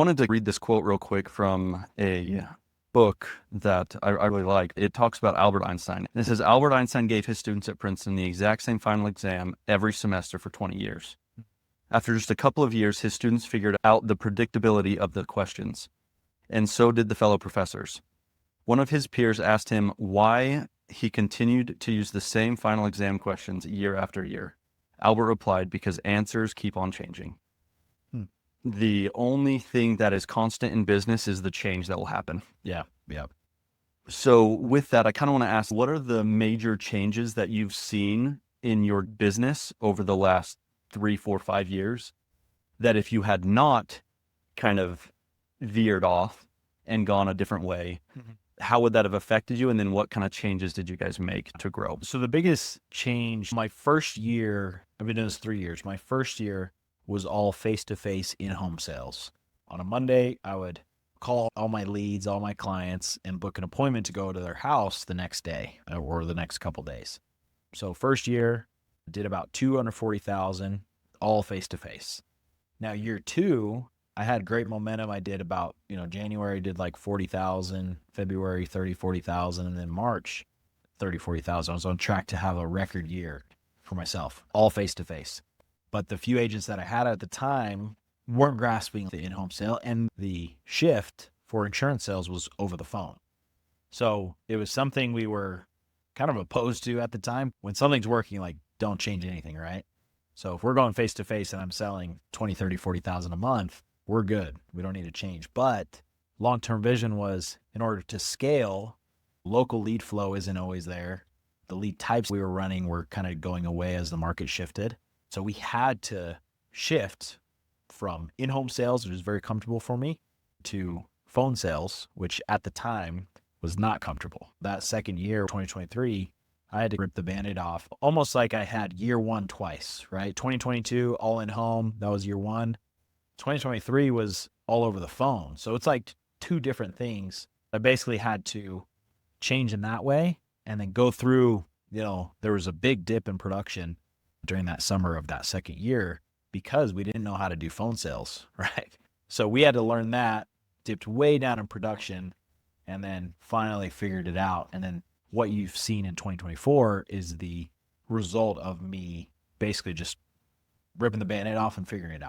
Wanted to read this quote real quick from a book that I really like. It talks about Albert Einstein. It says, Albert Einstein gave his students at Princeton the exact same final exam every semester for 20 years. After just a couple of years, his students figured out the predictability of the questions, and so did the fellow professors. One of his peers asked him why he continued to use the same final exam questions year after year. Albert replied, because answers keep on changing. The only thing that is constant in business is the change that will happen. Yeah. Yeah. So with that, I kind of want to ask, what are the major changes that you've seen in your business over the last 3, 4, 5 years that if you had not kind of veered off and gone a different way, how would that have affected you? And then what kind of changes did you guys make to grow? So the biggest change, my first year, I've been doing this 3 years. My first year was all face-to-face in-home sales. On a Monday, I would call all my leads, all my clients, and book an appointment to go to their house the next day or the next couple days. So first year, did about 240,000, all face-to-face. Now year two, I had great momentum. I did about, January did like 40,000, February 30, 40,000, and then March 30, 40,000. I was on track to have a record year for myself, all face-to-face. But the few agents that I had at the time weren't grasping the in-home sale, and the shift for insurance sales was over the phone. So it was something we were kind of opposed to at the time. When something's working, like, don't change anything, right? So if we're going face-to-face and I'm selling 20, 30, 40,000 a month, we're good. We don't need to change. But long-term vision was, in order to scale, local lead flow isn't always there. The lead types we were running were kind of going away as the market shifted. So we had to shift from in-home sales, which was very comfortable for me, to phone sales, which at the time was not comfortable. That second year, 2023, I had to rip the Band-Aid off, almost like I had year one twice, right? 2022, all in home, that was year one. 2023 was all over the phone. So it's like two different things. I basically had to change in that way and then go through, there was a big dip in production during that summer of that second year because we didn't know how to do phone sales, right? So we had to learn that, dipped way down in production, and then finally figured it out. And then what you've seen in 2024 is the result of me basically just ripping the Band-Aid off and figuring it out.